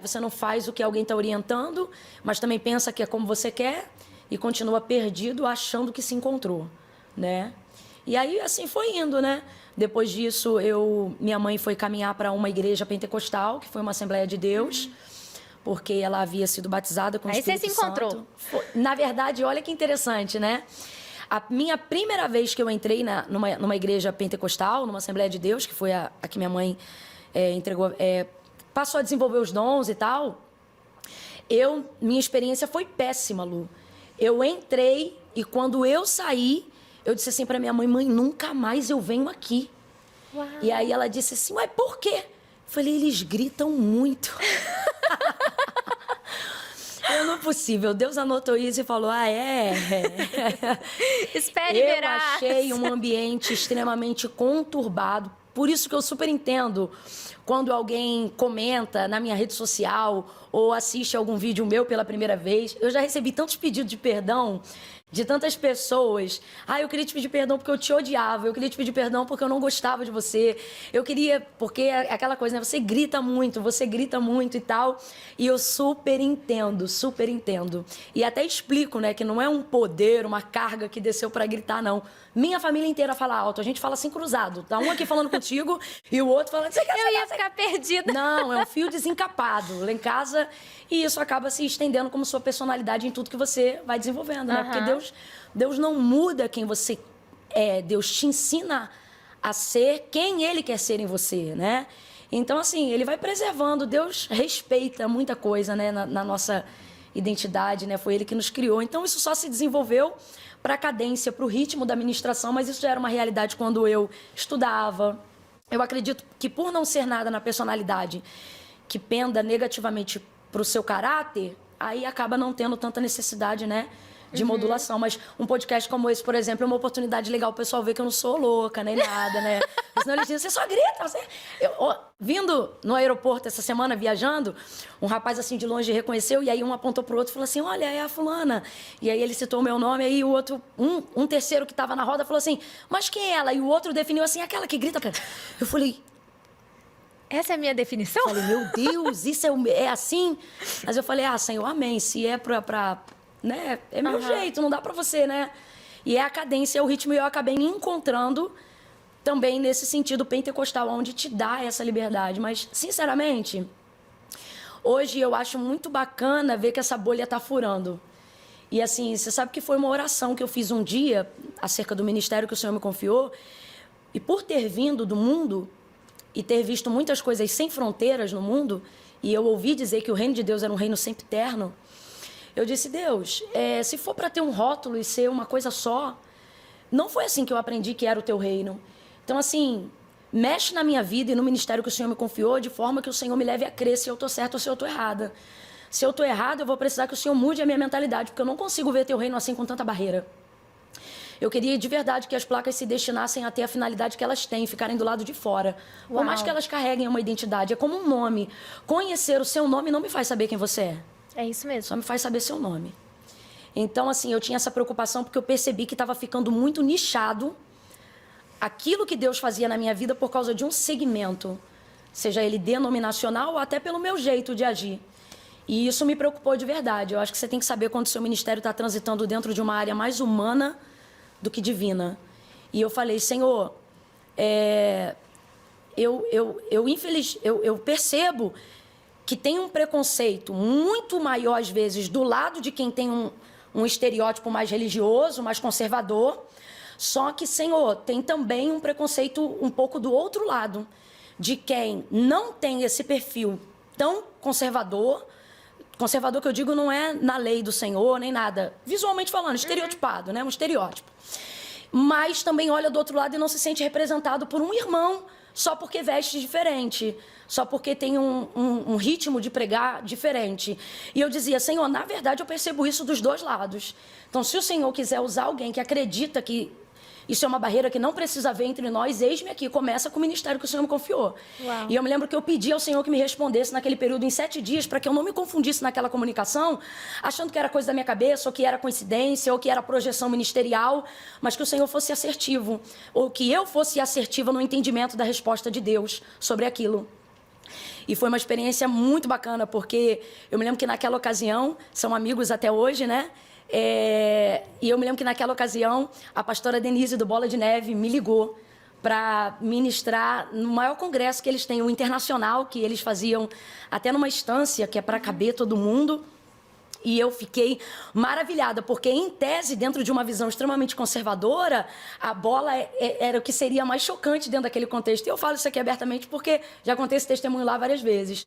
você não faz o que alguém está orientando, mas também pensa que é como você quer e continua perdido achando que se encontrou, né? E aí, assim, foi indo, né? Depois disso, minha mãe foi caminhar para uma igreja pentecostal, que foi uma Assembleia de Deus, porque ela havia sido batizada com o Espírito Santo. Aí você se encontrou. Na verdade, olha que interessante, né? A minha primeira vez que eu entrei numa igreja pentecostal, numa Assembleia de Deus, que foi a que minha mãe passou a desenvolver os dons e tal, minha experiência foi péssima, Lu. Eu entrei e quando eu saí, eu disse assim para minha mãe, mãe, nunca mais eu venho aqui. Uau. E aí ela disse assim, ué, por quê? Eu falei, eles gritam muito. Não é possível. Deus anotou isso e falou, Espere e verá. Eu achei um ambiente extremamente conturbado. Por isso que eu super entendo quando alguém comenta na minha rede social ou assiste algum vídeo meu pela primeira vez. Eu já recebi tantos pedidos de perdão de tantas pessoas. Eu queria te pedir perdão porque eu te odiava. Eu queria te pedir perdão porque eu não gostava de você. Eu queria... Porque é aquela coisa, né? Você grita muito e tal. E eu super entendo, super entendo. E até explico, né? Que não é um poder, uma carga que desceu para gritar, não. Minha família inteira fala alto. A gente fala assim cruzado. Tá um aqui falando contigo e o outro falando... Eu ia ficar perdida. Não, é um fio desencapado lá em casa. E isso acaba se estendendo como sua personalidade em tudo que você vai desenvolvendo, né? Porque Deus não muda quem você é. Deus te ensina a ser quem Ele quer ser em você, né? Então, assim, Ele vai preservando. Deus respeita muita coisa, né? Na nossa identidade, né? Foi Ele que nos criou. Então, isso só se desenvolveu para a cadência, para o ritmo da ministração, mas isso já era uma realidade quando eu estudava. Eu acredito que por não ser nada na personalidade que penda negativamente para o seu caráter, aí acaba não tendo tanta necessidade, né, de modulação. Mas um podcast como esse, por exemplo, é uma oportunidade legal o pessoal ver que eu não sou louca, nem nada, né? Senão eles dizem, você só grita, você... Vindo no aeroporto essa semana, viajando, um rapaz assim de longe reconheceu, e aí um apontou pro outro e falou assim, olha, é a fulana. E aí ele citou o meu nome, aí o outro, um terceiro que estava na roda falou assim, mas quem é ela? E o outro definiu assim, aquela que grita. Eu falei... Essa é a minha definição? Eu falei, meu Deus, isso é assim? Mas eu falei, Senhor, amém. Se é né? É meu jeito, não dá pra você, né? E é a cadência, é o ritmo. E eu acabei me encontrando também nesse sentido pentecostal, onde te dá essa liberdade. Mas, sinceramente, hoje eu acho muito bacana ver que essa bolha tá furando. E assim, você sabe que foi uma oração que eu fiz um dia acerca do ministério que o Senhor me confiou. E por ter vindo do mundo... e ter visto muitas coisas sem fronteiras no mundo, e eu ouvi dizer que o reino de Deus era um reino sempre eterno, eu disse, Deus, se for para ter um rótulo e ser uma coisa só, não foi assim que eu aprendi que era o teu reino. Então, assim, mexe na minha vida e no ministério que o Senhor me confiou, de forma que o Senhor me leve a crer se eu estou certa ou se eu estou errada. Se eu estou errada, eu vou precisar que o Senhor mude a minha mentalidade, porque eu não consigo ver teu reino assim com tanta barreira. Eu queria de verdade que as placas se destinassem a ter a finalidade que elas têm, ficarem do lado de fora. Por mais que elas carreguem uma identidade, é como um nome. Conhecer o seu nome não me faz saber quem você é. É isso mesmo. Só me faz saber seu nome. Então, assim, eu tinha essa preocupação porque eu percebi que estava ficando muito nichado aquilo que Deus fazia na minha vida por causa de um segmento, seja ele denominacional ou até pelo meu jeito de agir. E isso me preocupou de verdade. Eu acho que você tem que saber quando o seu ministério está transitando dentro de uma área mais humana do que divina. E eu falei, Senhor, eu percebo que tem um preconceito muito maior, às vezes, do lado de quem tem um estereótipo mais religioso, mais conservador. Só que, Senhor, tem também um preconceito um pouco do outro lado, de quem não tem esse perfil tão conservador. Conservador que eu digo não é na lei do Senhor, nem nada. Visualmente falando, estereotipado, né? Um estereótipo. Mas também olha do outro lado e não se sente representado por um irmão só porque veste diferente, só porque tem um ritmo de pregar diferente. E eu dizia, Senhor, na verdade eu percebo isso dos dois lados. Então, se o Senhor quiser usar alguém que acredita que isso é uma barreira que não precisa haver entre nós, eis-me aqui, começa com o ministério que o Senhor me confiou. Uau. E eu me lembro que eu pedi ao Senhor que me respondesse naquele período em 7 dias, para que eu não me confundisse naquela comunicação, achando que era coisa da minha cabeça, ou que era coincidência, ou que era projeção ministerial, mas que o Senhor fosse assertivo, ou que eu fosse assertiva no entendimento da resposta de Deus sobre aquilo. E foi uma experiência muito bacana, porque eu me lembro que naquela ocasião, são amigos até hoje, né? E eu me lembro que naquela ocasião, a pastora Denise do Bola de Neve me ligou para ministrar no maior congresso que eles têm, o internacional, que eles faziam até numa estância que é para caber todo mundo. E eu fiquei maravilhada, porque, em tese, dentro de uma visão extremamente conservadora, a bola era o que seria mais chocante dentro daquele contexto. E eu falo isso aqui abertamente porque já contei esse testemunho lá várias vezes.